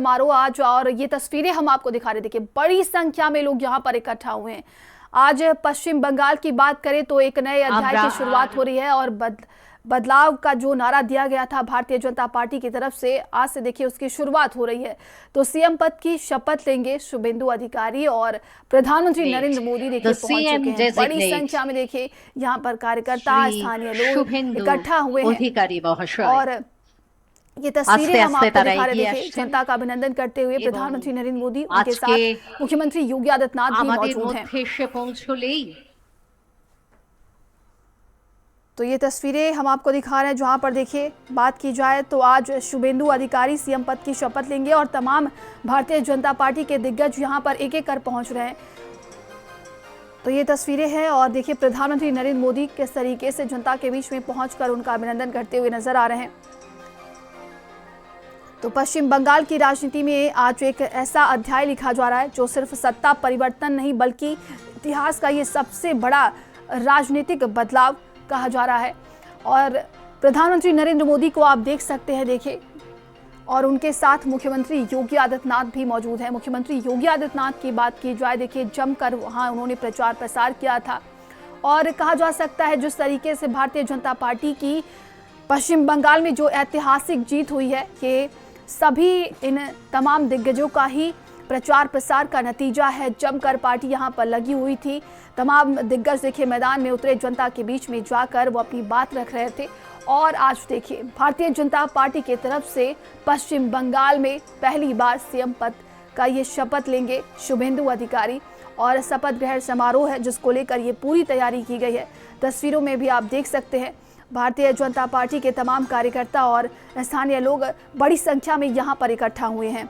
समारोह आज, और ये तस्वीरें हम आपको दिखा रहे थे कि बड़ी संख्या में लोग यहाँ पर इकट्ठा हुए हैं। आज पश्चिम बंगाल की बात करें तो एक नए अध्याय की शुरुआत हो रही है और बदलाव का जो नारा दिया गया था भारतीय जनता पार्टी की तरफ से, आज से देखिए उसकी शुरुआत हो रही है। तो सीएम पद की शपथ लेंगे शुभेंदु अधिकारी और प्रधानमंत्री नरेंद्र मोदी देखिए पहुंच चुके हैं। बड़ी संख्या में देखिए यहाँ पर कार्यकर्ता, स्थानीय लोग इकट्ठा हुए हैं और ये तस्वीरें हम आपको दिखा रहे थे। जनता का अभिनंदन करते हुए प्रधानमंत्री नरेंद्र मोदी, उनके साथ मुख्यमंत्री योगी आदित्यनाथ भी मौजूद हैं। तो ये तस्वीरें हम आपको दिखा रहे हैं जहां पर देखिए बात की जाए तो आज शुभेंदु अधिकारी सीएम पद की शपथ लेंगे और तमाम भारतीय जनता पार्टी के दिग्गज यहां पर एक एक कर पहुंच रहे हैं। तो ये तस्वीरें हैं और देखिए प्रधानमंत्री नरेंद्र मोदी किस तरीके से जनता के बीच में पहुंचकर उनका अभिनंदन करते हुए नजर आ रहे हैं। तो पश्चिम बंगाल की राजनीति में आज एक ऐसा अध्याय लिखा जा रहा है जो सिर्फ सत्ता परिवर्तन नहीं बल्कि इतिहास का ये सबसे बड़ा राजनीतिक बदलाव कहा जा रहा है। और प्रधानमंत्री नरेंद्र मोदी को आप देख सकते हैं देखिए, और उनके साथ मुख्यमंत्री योगी आदित्यनाथ भी मौजूद हैं। मुख्यमंत्री योगी आदित्यनाथ की बात की जाए देखिए, जमकर वहां उन्होंने प्रचार प्रसार किया था और कहा जा सकता है जिस तरीके से भारतीय जनता पार्टी की पश्चिम बंगाल में जो ऐतिहासिक जीत हुई है, ये सभी इन तमाम दिग्गजों का ही प्रचार प्रसार का नतीजा है। जमकर पार्टी यहाँ पर लगी हुई थी, तमाम दिग्गज देखिए मैदान में उतरे, जनता के बीच में जाकर वो अपनी बात रख रहे थे। और आज देखिए भारतीय जनता पार्टी की तरफ से पश्चिम बंगाल में पहली बार सीएम पद का ये शपथ लेंगे शुभेंदु अधिकारी और शपथ ग्रहण समारोह है जिसको लेकर ये पूरी तैयारी की गई है। तस्वीरों में भी आप देख सकते हैं भारतीय जनता पार्टी के तमाम कार्यकर्ता और स्थानीय लोग बड़ी संख्या में यहाँ पर इकट्ठा हुए हैं।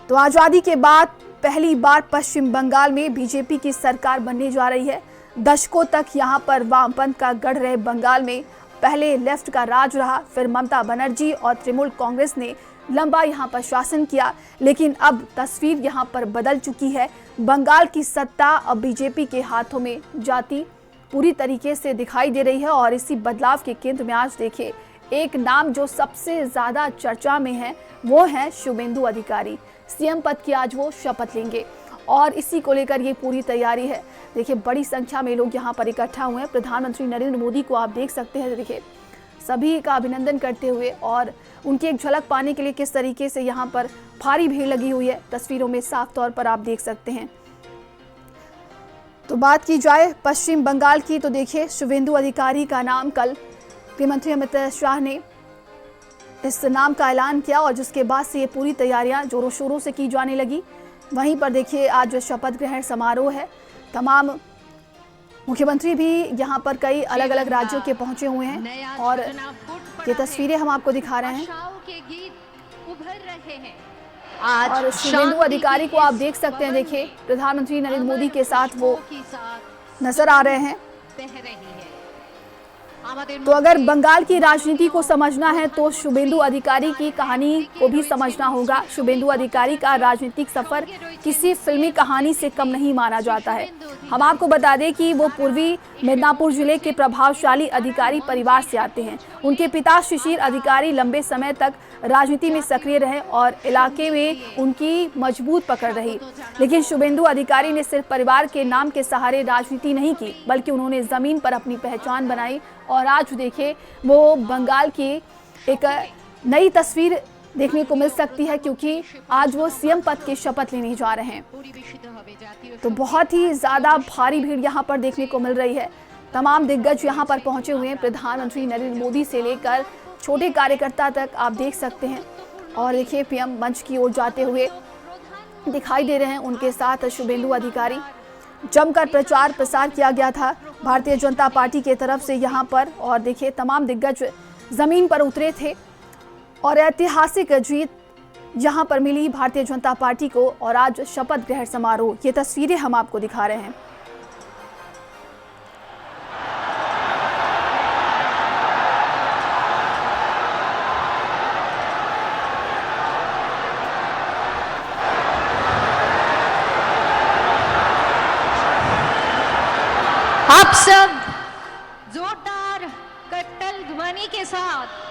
तो आज़ादी के बाद पहली बार पश्चिम बंगाल में बीजेपी की सरकार बनने जा रही है। दशकों तक यहाँ पर वामपंथ का गढ़ रहे बंगाल में पहले लेफ्ट का राज रहा, फिर ममता बनर्जी और तृणमूल कांग्रेस ने लंबा यहाँ पर शासन किया, लेकिन अब तस्वीर यहाँ पर बदल चुकी है। बंगाल की सत्ता अब बीजेपी के हाथों में जाती पूरी तरीके से दिखाई दे रही है और इसी बदलाव के केंद्र में आज देखिए एक नाम जो सबसे ज्यादा चर्चा में है वो है शुभेंदु अधिकारी। सीएम पद की आज वो शपथ लेंगे और इसी को लेकर ये पूरी तैयारी है। देखिए बड़ी संख्या में लोग यहाँ पर इकट्ठा हुए हैं। प्रधानमंत्री नरेंद्र मोदी को आप देख सकते हैं, देखिए सभी का अभिनंदन करते हुए और उनकी एक झलक पाने के लिए किस तरीके से यहाँ पर भारी भीड़ लगी हुई है, तस्वीरों में साफ तौर पर आप देख सकते हैं। तो बात की जाए पश्चिम बंगाल की तो देखिए शुभेंदु अधिकारी का नाम कल गृहमंत्री अमित शाह ने इस नाम का ऐलान किया और जिसके बाद से ये पूरी तैयारियां जोरों शोरों से की जाने लगी। वहीं पर देखिए आज शपथ ग्रहण समारोह है, तमाम मुख्यमंत्री भी यहाँ पर कई अलग अलग राज्यों के पहुंचे हुए हैं और ये तस्वीरें हम आपको दिखा रहे हैं। और शुभेंदु अधिकारी को आप देख सकते हैं, देखिए प्रधानमंत्री नरेंद्र मोदी के साथ वो नजर आ रहे हैं। तो अगर बंगाल की राजनीति को समझना है तो शुभेंदु अधिकारी की कहानी को भी समझना होगा। शुभेंदु अधिकारी का राजनीतिक सफर किसी फिल्मी कहानी से कम नहीं माना जाता है। हम आपको बता दें कि वो पूर्वी मिदनापुर जिले के प्रभावशाली अधिकारी परिवार से आते हैं। उनके पिता शिशिर अधिकारी लंबे समय तक राजनीति में सक्रिय रहे और इलाके में उनकी मजबूत पकड़ रही, लेकिन शुभेंदु अधिकारी ने सिर्फ परिवार के नाम के सहारे राजनीति नहीं की बल्कि उन्होंने जमीन पर अपनी पहचान बनाई और आज देखिए वो बंगाल की एक नई तस्वीर देखने को मिल सकती है क्योंकि आज वो सीएम पद की शपथ लेने जा रहे हैं। तो बहुत ही ज्यादा भारी भीड़ यहाँ पर देखने को मिल रही है। तमाम दिग्गज यहाँ पर पहुंचे हुए हैं, प्रधानमंत्री नरेंद्र मोदी से लेकर छोटे कार्यकर्ता तक आप देख सकते हैं। और देखिए पीएम मंच की ओर जाते हुए दिखाई दे रहे हैं, उनके साथ शुभेंदु अधिकारी। जमकर प्रचार प्रसार किया गया था भारतीय जनता पार्टी की तरफ से यहाँ पर और देखिए तमाम दिग्गज जमीन पर उतरे थे और ऐतिहासिक जीत यहाँ पर मिली भारतीय जनता पार्टी को। और आज शपथ ग्रहण समारोह, ये तस्वीरें हम आपको दिखा रहे हैं। आप सब जोरदार कट्टल ध्वनि के साथ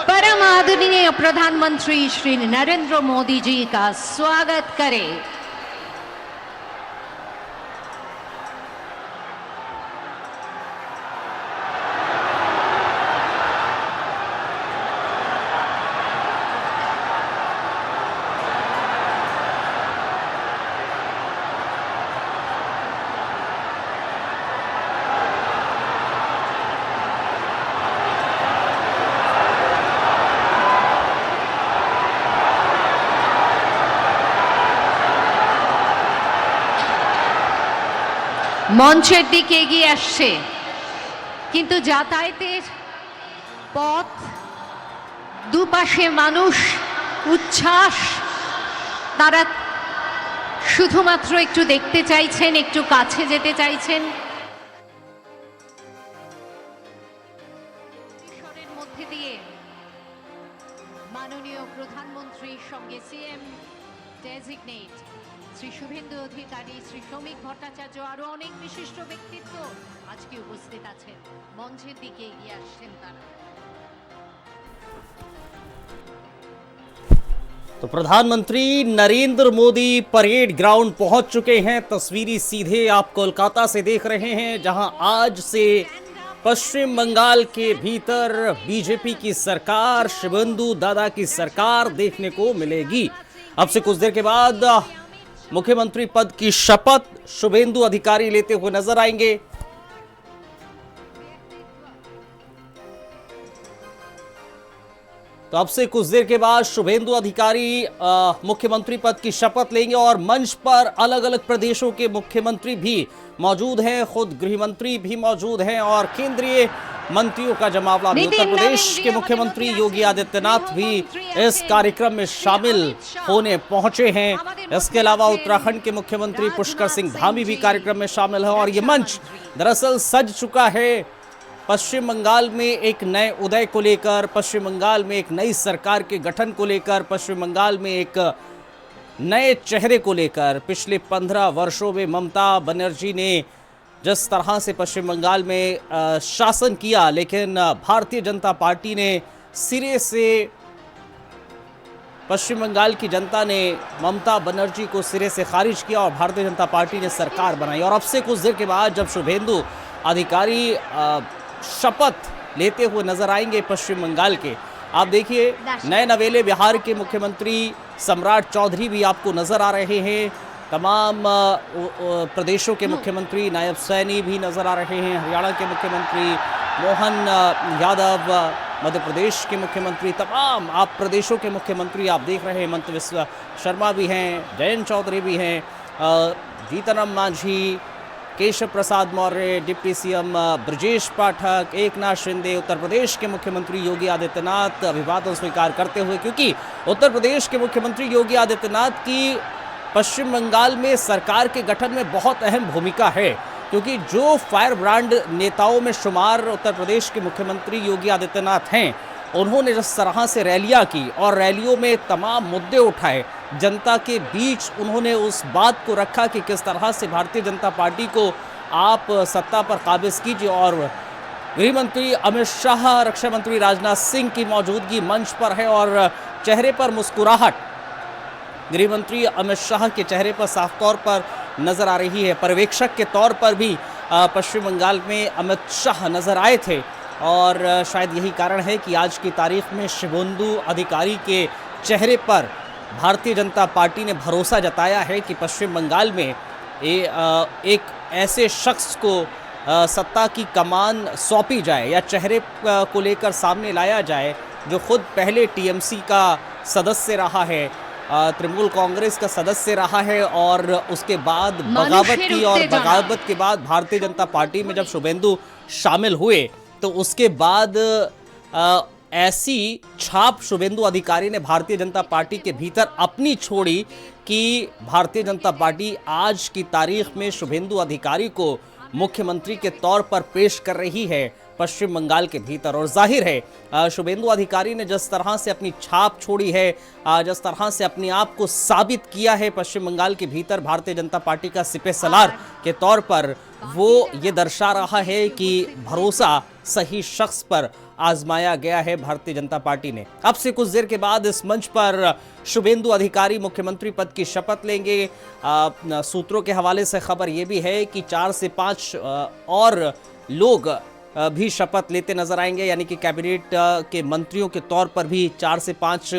परम आदरणीय प्रधानमंत्री श्री नरेंद्र मोदी जी का स्वागत करें। মঞ্চের দিকে এগিয়ে আসছে, কিন্তু যাতায়াতের পথ দুপাশে মানুষ উচ্ছ্বাস, তারা শুধুমাত্র একটু দেখতে চাইছেন, একটু কাছে যেতে চাইছেন। পরিসরের মধ্যে দিয়ে মাননীয় প্রধানমন্ত্রীর সঙ্গে সিএম ডেজিগনেট শ্রী শুভেন্দু অধিকারী, শ্রী শ্রমিক ভট্টাচার্য, আরো অনেক বিশিষ্ট ব্যক্তিত্ব আজকে উপস্থিত আছেন। মঞ্চের দিকে এগিয়ে আসছেন তারা। तो प्रधानमंत्री नरेंद्र मोदी परेड ग्राउंड पहुंच चुके हैं। तस्वीरी सीधे आप कोलकाता से देख रहे हैं, जहां आज से पश्चिम बंगाल के भीतर बीजेपी की सरकार, शुभेंदु दादा की सरकार देखने को मिलेगी। अब से कुछ देर के बाद मुख्यमंत्री पद की शपथ शुभेंदु अधिकारी लेते हुए नजर आएंगे। तो अब से कुछ देर के बाद शुभेंदु अधिकारी मुख्यमंत्री पद की शपथ लेंगे और मंच पर अलग अलग प्रदेशों के मुख्यमंत्री भी मौजूद हैं, खुद गृह मंत्री भी मौजूद हैं और केंद्रीय मंत्रियों का जमावड़ा भी। उत्तर प्रदेश के मुख्यमंत्री योगी आदित्यनाथ भी इस कार्यक्रम में शामिल होने पहुंचे हैं। इसके अलावा उत्तराखंड के मुख्यमंत्री पुष्कर सिंह धामी भी कार्यक्रम में शामिल है और ये मंच दरअसल सज चुका है पश्चिम बंगाल में एक नए उदय को लेकर, पश्चिम बंगाल में एक नई सरकार के गठन को लेकर, पश्चिम बंगाल में एक नए चेहरे को लेकर। पिछले 15 वर्षों में ममता बनर्जी ने जिस तरह से पश्चिम बंगाल में शासन किया, लेकिन भारतीय जनता पार्टी ने सिरे से, पश्चिम बंगाल की जनता ने ममता बनर्जी को सिरे से खारिज किया और भारतीय जनता पार्टी ने सरकार बनाई। और अब से कुछ देर के बाद जब शुभेंदु अधिकारी शपथ लेते हुए नजर आएंगे पश्चिम बंगाल के, आप देखिए नए नवेले बिहार के मुख्यमंत्री सम्राट चौधरी भी आपको नजर आ रहे हैं। तमाम प्रदेशों के मुख्यमंत्री, नायब सैनी भी नजर आ रहे हैं। हरियाणा के मुख्यमंत्री मोहन यादव, मध्य प्रदेश के मुख्यमंत्री, तमाम आप प्रदेशों के मुख्यमंत्री आप देख रहे हैं। हेमंत बिस्वा शर्मा भी हैं, जयंत चौधरी भी हैं, जीतन मांझी, केशव प्रसाद मौर्य, डिप्टी सीएम ब्रजेश पाठक, एकनाथ शिंदे, उत्तर प्रदेश के मुख्यमंत्री योगी आदित्यनाथ अभिवादन स्वीकार करते हुए, क्योंकि उत्तर प्रदेश के मुख्यमंत्री योगी आदित्यनाथ की पश्चिम बंगाल में सरकार के गठन में बहुत अहम भूमिका है, क्योंकि जो फायर ब्रांड नेताओं में शुमार उत्तर प्रदेश के मुख्यमंत्री योगी आदित्यनाथ हैं, उन्होंने जिस तरह से रैलियां की और रैलियों में तमाम मुद्दे उठाए, जनता के बीच उन्होंने उस बात को रखा कि किस तरह से भारतीय जनता पार्टी को आप सत्ता पर काबिज कीजिए। और गृह मंत्री अमित शाह, रक्षा मंत्री राजनाथ सिंह की मौजूदगी मंच पर है और चेहरे पर मुस्कुराहट गृह मंत्री अमित शाह के चेहरे पर साफ तौर पर नजर आ रही है। पर्यवेक्षक के तौर पर भी पश्चिम बंगाल में अमित शाह नजर आए थे और शायद यही कारण है कि आज की तारीख में शुभेंदु अधिकारी के चेहरे पर भारतीय जनता पार्टी ने भरोसा जताया है कि पश्चिम बंगाल में एक ऐसे शख्स को सत्ता की कमान सौंपी जाए या चेहरे को लेकर सामने लाया जाए, जो खुद पहले टीएमसी का सदस्य रहा है, तृणमूल कांग्रेस का सदस्य रहा है और उसके बाद बगावत की, और बगावत के बाद भारतीय जनता पार्टी में जब शुभेंदु शामिल हुए तो उसके बाद ऐसी छाप शुभेंदु अधिकारी ने भारतीय जनता पार्टी के भीतर अपनी छोड़ी कि भारतीय जनता पार्टी आज की तारीख में शुभेंदु अधिकारी को मुख्यमंत्री के तौर पर पेश कर रही है पश्चिम बंगाल के भीतर। और जाहिर है शुभेंदु अधिकारी ने जिस तरह से अपनी छाप छोड़ी है, जिस तरह से अपने आप को साबित किया है पश्चिम बंगाल के भीतर भारतीय जनता पार्टी का सिपह सलार के तौर पर, वो ये दर्शा रहा है कि भरोसा सही शख्स पर आजमाया गया है भारतीय जनता पार्टी ने। अब से कुछ देर के बाद इस मंच पर शुभेंदु अधिकारी मुख्यमंत्री पद की शपथ लेंगे। सूत्रों के हवाले से खबर यह भी है कि 4 से 5 और लोग भी शपथ लेते नजर आएंगे, यानी कि कैबिनेट के मंत्रियों के तौर पर भी 4 से 5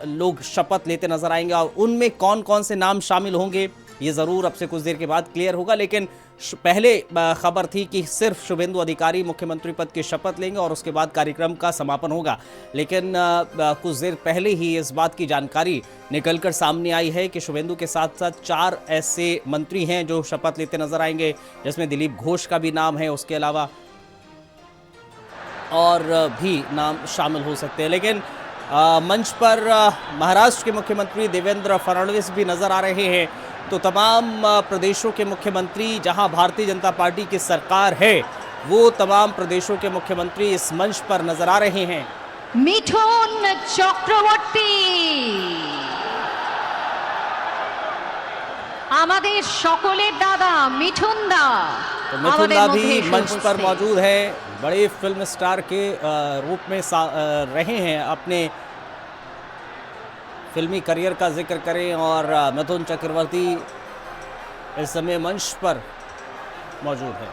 लोग शपथ लेते नजर आएंगे। और उनमें कौन कौन से नाम शामिल होंगे ये ज़रूर अब से कुछ देर के बाद क्लियर होगा। लेकिन पहले खबर थी कि सिर्फ शुभेंदु अधिकारी मुख्यमंत्री पद की शपथ लेंगे और उसके बाद कार्यक्रम का समापन होगा। लेकिन कुछ देर पहले ही इस बात की जानकारी निकलकर सामने आई है कि शुभेंदु के साथ साथ 4 ऐसे मंत्री हैं जो शपथ लेते नजर आएंगे, जिसमें दिलीप घोष का भी नाम है, उसके अलावा और भी नाम शामिल हो सकते हैं। लेकिन मंच पर महाराष्ट्र के मुख्यमंत्री देवेंद्र फडणवीस भी नजर आ रहे हैं। तो तमाम प्रदेशों के मुख्यमंत्री, जहां भारतीय जनता पार्टी की सरकार है, वो तमाम प्रदेशों के मुख्यमंत्री इस मंच पर नजर आ रहे हैं। मिठुन चक्रवर्ती আমাদের সকলের দাদা মিঠুন দা, तो मिठुन दा भी मंच पर मौजूद है। बड़े फिल्म स्टार के रूप में रहे हैं, अपने फिल्मी करियर का जिक्र करें और मिथुन चक्रवर्ती इस समय मंच पर मौजूद है।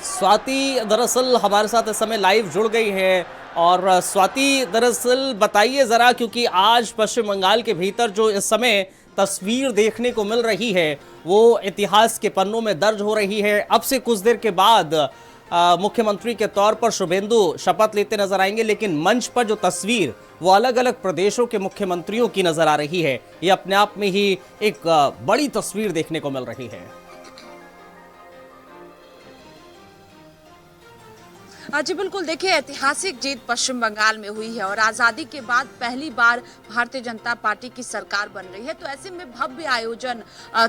स्वाति दरअसल हमारे साथ इस समय लाइव जुड़ गई है। और स्वाति, दरअसल बताइए ज़रा, क्योंकि आज पश्चिम बंगाल के भीतर जो इस समय तस्वीर देखने को मिल रही है वो इतिहास के पन्नों में दर्ज हो रही है। अब से कुछ देर के बाद मुख्यमंत्री के तौर पर शुभेंदु शपथ लेते नजर आएंगे, लेकिन मंच पर जो तस्वीर वो अलग अलग प्रदेशों के मुख्यमंत्रियों की नजर आ रही है। ये अपने आप में ही एक बड़ी तस्वीर देखने को मिल रही है। जी बिल्कुल, देखिए ऐतिहासिक जीत पश्चिम बंगाल में हुई है और आज़ादी के बाद पहली बार भारतीय जनता पार्टी की सरकार बन रही है। तो ऐसे में भव्य आयोजन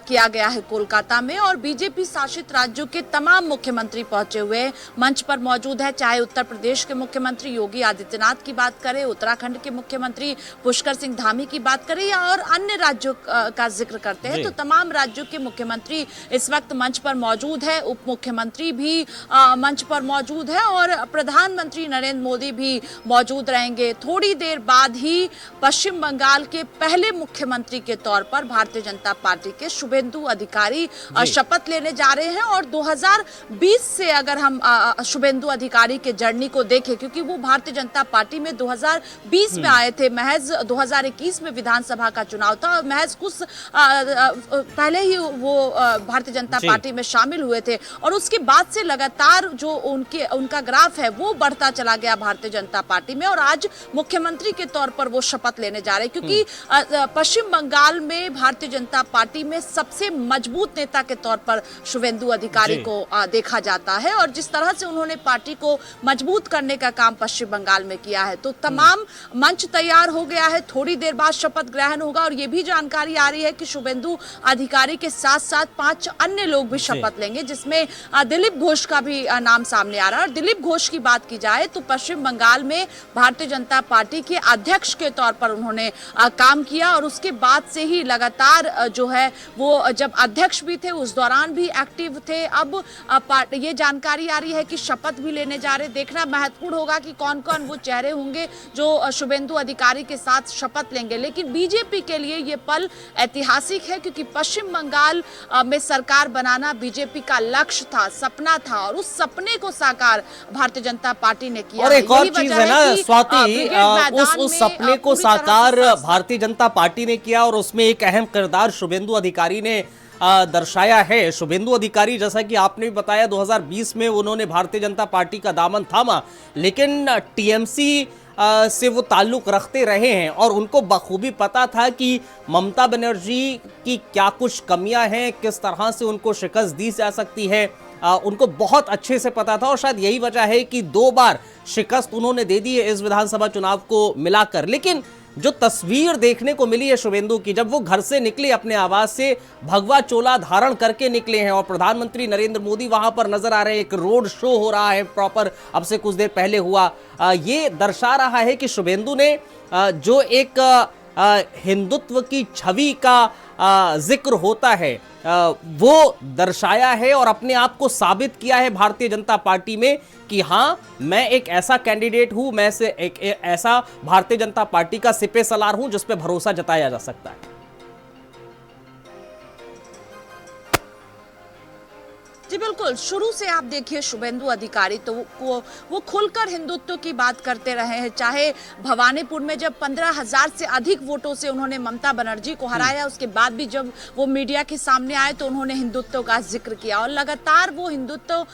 किया गया है कोलकाता में और बीजेपी शासित राज्यों के तमाम मुख्यमंत्री पहुंचे हुए मंच पर मौजूद है। चाहे उत्तर प्रदेश के मुख्यमंत्री योगी आदित्यनाथ की बात करें, उत्तराखंड के मुख्यमंत्री पुष्कर सिंह धामी की बात करें या और अन्य राज्यों का जिक्र करते हैं, तो तमाम राज्यों के मुख्यमंत्री इस वक्त मंच पर मौजूद है। उप मुख्यमंत्री भी मंच पर मौजूद है और प्रधानमंत्री नरेंद्र मोदी भी मौजूद रहेंगे। थोड़ी देर बाद ही पश्चिम बंगाल के पहले मुख्यमंत्री के तौर पर भारतीय जनता पार्टी के शुभेंदु अधिकारी शपथ लेने जा रहे हैं। और 2020 से अगर हम शुभेंदु अधिकारी के जर्नी को देखें, क्योंकि वो भारतीय जनता पार्टी में 2020 में आए थे, महज 2021 में विधानसभा का चुनाव था और महज कुछ पहले ही वो भारतीय जनता पार्टी में शामिल हुए थे और उसके बाद से लगातार जो उनका ग्राफ है वो बढ़ता चला गया भारतीय जनता पार्टी में और आज मुख्यमंत्री के तौर पर वो शपथ लेने जा रहे हैं। क्योंकि पश्चिम बंगाल में भारतीय जनता पार्टी में सबसे मजबूत नेता के तौर पर शुभेंदु अधिकारी को देखा जाता है और जिस तरह से उन्होंने पार्टी को मजबूत करने का काम पश्चिम बंगाल में किया है, तो तमाम मंच तैयार हो गया है। थोड़ी देर बाद शपथ ग्रहण होगा और ये भी जानकारी आ रही है कि शुभेंदु अधिकारी के साथ साथ 5 अन्य लोग भी शपथ लेंगे, जिसमें दिलीप घोष का भी नाम सामने आ रहा है। और दिलीप घोष की बात की जाए तो पश्चिम बंगाल में भारतीय जनता पार्टी के अध्यक्ष के तौर पर उन्होंने काम किया और उसके बाद से ही लगातार जो है वो जब अध्यक्ष भी थे उस दौरान भी एक्टिव थे। अब ये जानकारी आ रही है कि शपथ भी लेने जा रहे। देखना महत्वपूर्ण होगा कि कौन कौन वो चेहरे होंगे जो शुभेंदु अधिकारी के साथ शपथ लेंगे। लेकिन बीजेपी के लिए ये पल ऐतिहासिक है क्योंकि पश्चिम बंगाल में सरकार बनाना बीजेपी का लक्ष्य था, सपना था और उस सपने को साकार भारतीय जनता पार्टी ने किया। और एक और चीज है ना स्वाति, उस सपने को साकार भारतीय जनता पार्टी ने किया और उसमें एक अहम किरदार शुभेंदु अधिकारी ने दर्शाया है। शुभेंदु अधिकारी, जैसा कि आपने भी बताया, 2020 में उन्होंने भारतीय जनता पार्टी का दामन थामा, लेकिन टीएमसी से वो ताल्लुक रखते रहे हैं और उनको बखूबी पता था कि ममता बनर्जी की क्या कुछ कमियां हैं, किस तरह से उनको शिकस्त दी जा सकती है। उनको बहुत अच्छे से पता था और शायद यही वजह है कि 2 बार शिकस्त उन्होंने दे दी है इस विधानसभा चुनाव को मिलाकर। लेकिन जो तस्वीर देखने को मिली है शुभेंदु की, जब वो घर से निकले अपने आवास से, भगवा चोला धारण करके निकले हैं और प्रधानमंत्री नरेंद्र मोदी वहां पर नजर आ रहे हैं, एक रोड शो हो रहा है प्रॉपर, अब से कुछ देर पहले हुआ। ये दर्शा रहा है कि शुभेंदु ने जो एक हिंदुत्व की छवि का जिक्र होता है वो दर्शाया है और अपने आप को साबित किया है भारतीय जनता पार्टी में कि हाँ, मैं एक ऐसा कैंडिडेट हूं, मैं से एक ऐसा भारतीय जनता पार्टी का सिपे सलार हूं जिस पे भरोसा जताया जा सकता है। जी बिल्कुल, शुरू से आप देखिए शुभेंदु अधिकारी तो वो खुलकर हिंदुत्व की बात करते रहे हैं। चाहे भवानीपुर में जब 15,000 से अधिक वोटों से उन्होंने ममता बनर्जी को हराया, उसके बाद भी जब वो मीडिया के सामने आए तो उन्होंने हिंदुत्व का जिक्र किया और लगातार वो हिंदुत्व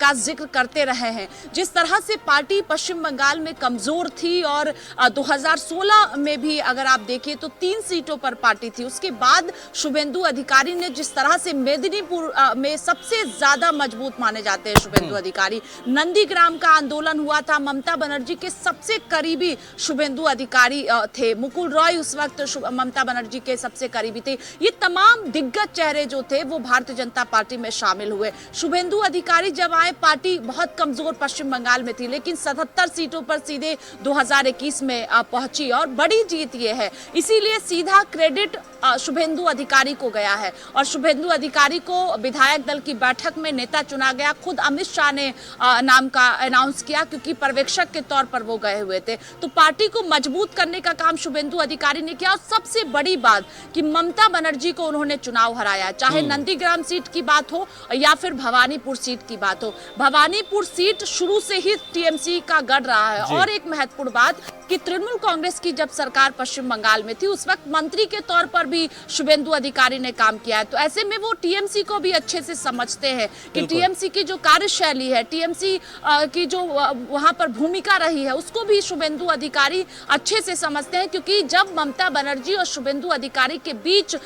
का जिक्र करते रहे हैं। जिस तरह से पार्टी पश्चिम बंगाल में कमजोर थी और 2016 में भी अगर आप देखिए तो 3 सीटों पर पार्टी थी, उसके बाद शुभेंदु अधिकारी ने जिस तरह से मेदिनीपुर में सबसे ज्यादा मजबूत माने जाते हैं शुभेंदु अधिकारी, नंदीग्राम का आंदोलन हुआ था, ममता बनर्जी के सबसे करीबी शुभेंदु अधिकारी थे, मुकुल रॉय उस वक्त ममता बनर्जी के सबसे करीबी थे। ये तमाम दिग्गज चेहरे जो थे वो भारतीय जनता पार्टी में शामिल हुए। शुभेंदु अधिकारी जब आए, पार्टी बहुत कमजोर पश्चिम बंगाल में थी, लेकिन 77 सीटों पर सीधे 2021 में पहुंची और बड़ी जीत ये है। इसीलिए सीधा क्रेडिट शुभेंदु अधिकारी को गया है और शुभेंदु अधिकारी को विधायक दल की बैठक में नेता चुना गया। खुद अमित शाह ने नाम का अनाउंस किया क्योंकि पर्यवेक्षक के तौर पर वो गए हुए थे। तो पार्टी को मजबूत करने का काम शुभेंदु अधिकारी ने किया और सबसे बड़ी बात कि ममता बनर्जी को उन्होंने चुनाव हराया, चाहे नंदीग्राम सीट की बात हो या फिर भवानीपुर सीट की बात हो। भवानीपुर सीट शुरू से ही टीएमसी का गढ़ रहा है और एक महत्वपूर्ण बात कि तृणमूल कांग्रेस की जब सरकार पश्चिम बंगाल में थी उस वक्त मंत्री के तौर पर भी शुभेंदु अधिकारी ने काम किया है। तो ऐसे में वो टीएमसी को भी अच्छे से समझते हैं कि टीएमसी की जो कार्यशैली है, टीएमसी की जो वहां पर भूमिका रही है, उसको भी शुभेंदु अधिकारी अच्छे से समझते हैं। क्योंकि जब ममता बनर्जी और शुभेंदु अधिकारी के बीच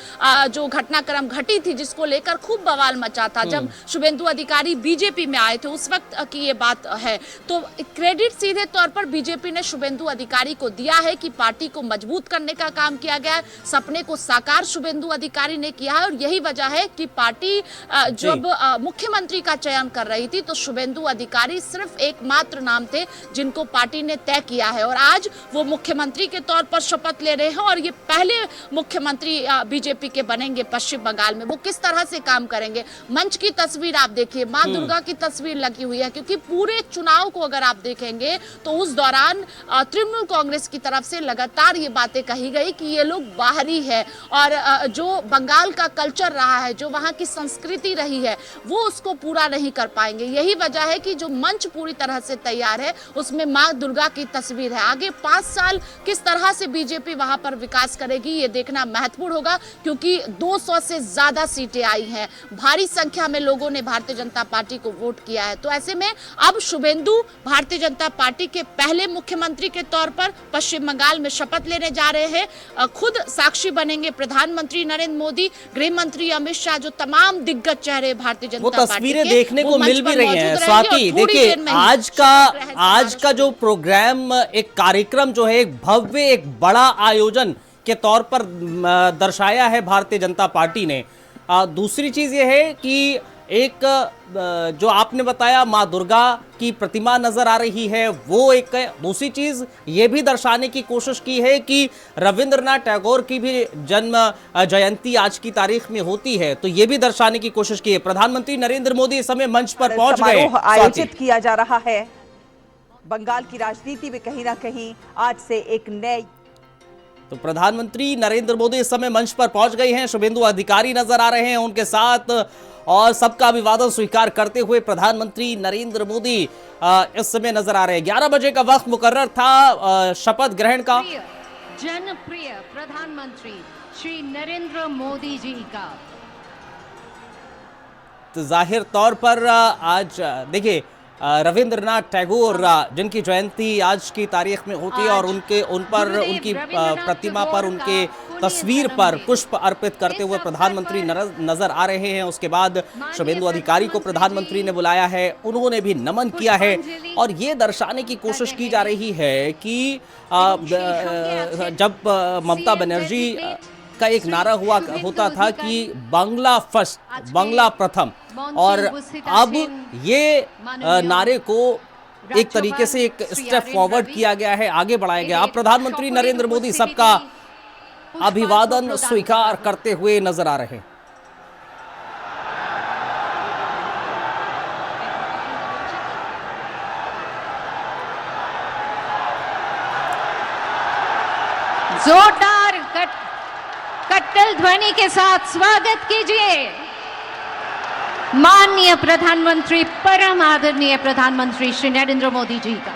जो घटनाक्रम घटी थी जिसको लेकर खूब बवाल मचा था, जब शुभेंदु अधिकारी बीजेपी में आए थे उस वक्त की ये बात है, तो क्रेडिट सीधे तौर पर बीजेपी ने शुभेंदु अधिकारी को दिया है कि पार्टी को मजबूत करने का काम किया गया है। सपने को साकार शुभेंदु अधिकारी ने किया है और यही वजह है कि पार्टी जब मुख्यमंत्री का चयन कर रही थी तो शुभेंदु अधिकारी सिर्फ एकमात्र नाम थे जिनको पार्टी ने तय किया है और आज वो मुख्यमंत्री के तौर पर शपथ ले रहे हैं और ये पहले मुख्यमंत्री बीजेपी के बनेंगे पश्चिम बंगाल में। वो किस तरह से काम करेंगे, मंच की तस्वीर आप देखिए, मां दुर्गा की तस्वीर लगी हुई है, क्योंकि पूरे चुनाव को अगर आप देखेंगे तो उस दौरान तृणमूल कांग्रेस की तरफ से लगातार ये बातें कही गई कि ये लोग बाहरी है और जो बंगाल का कल्चर रहा है, जो वहां की संस्कृति रही है, वो उसको पूरा नहीं कर पाएंगे। यही वजह है कि जो मंच पूरी तरह से तैयार है उसमें मां दुर्गा की तस्वीर है। आगे 5 साल किस तरह से बीजेपी वहां पर विकास करेगी ये देखना महत्वपूर्ण होगा, क्योंकि 200 से ज्यादा सीटें आई हैं, भारी संख्या में लोगों ने भारतीय जनता पार्टी को वोट किया है। तो ऐसे में अब शुभेंदु भारतीय जनता पार्टी के पहले मुख्यमंत्री के तौर पर पश्चिम बंगाल में शपथ लेने जा रहे हैं। खुद साक्षी बनेंगे प्रधानमंत्री नरेंद्र मोदी, गृह मंत्री अमित शाह, जो तमाम दिग्गज चेहरे भारतीय जनता पार्टी के, तस्वीरें देखने को मिल भी रही हैं। स्वाति, देखिए आज का जो प्रोग्राम, एक कार्यक्रम जो है, एक भव्य, एक बड़ा आयोजन के तौर पर दर्शाया है भारतीय जनता पार्टी ने। दूसरी चीज ये है कि एक जो आपने बताया मां दुर्गा की प्रतिमा नजर आ रही है, वो एक है। दूसरी चीज ये भी दर्शाने की कोशिश की है कि रविंद्रनाथ टैगोर की भी जन्म जयंती आज की तारीख में होती है, तो ये भी दर्शाने की कोशिश की है। प्रधानमंत्री नरेंद्र मोदी इस समय मंच पर पहुंच गए। आयोजित किया जा रहा है बंगाल की राजनीति में कहीं ना कहीं आज से एक नए, तो प्रधानमंत्री नरेंद्र मोदी इस समय मंच पर पहुंच गए हैं, शुभेंदु अधिकारी नजर आ रहे हैं उनके साथ और सबका अभिवादन स्वीकार करते हुए प्रधानमंत्री नरेंद्र मोदी इस समय नजर आ रहे हैं। 11 बजे का वक्त मुकर्रर था शपथ ग्रहण का। जनप्रिय प्रधानमंत्री श्री नरेंद्र मोदी जी का, तो जाहिर तौर पर आज देखिए रविंद्रनाथ टैगोर जिनकी जयंती आज की तारीख में होती है और उनकी प्रतिमा पर, उनके तस्वीर पर पुष्प अर्पित करते हुए प्रधानमंत्री नजर आ रहे हैं। उसके बाद शुभेंदु अधिकारी को प्रधानमंत्री ने बुलाया है, उन्होंने भी नमन किया है और ये दर्शाने की कोशिश की जा रही है कि जब ममता बनर्जी का एक नारा होता था कि बांग्ला फर्स्ट, बांग्ला प्रथम, और अब ये नारे को एक तरीके से एक स्टेप फॉरवर्ड किया गया है, आगे बढ़ाया गया। अब प्रधानमंत्री नरेंद्र मोदी सबका अभिवादन स्वीकार करते हुए नजर आ रहे हैं। जोरदार कट्टल ध्वनि के साथ स्वागत कीजिए माननीय प्रधानमंत्री, परम आदरणीय प्रधानमंत्री श्री नरेंद्र मोदी जी का।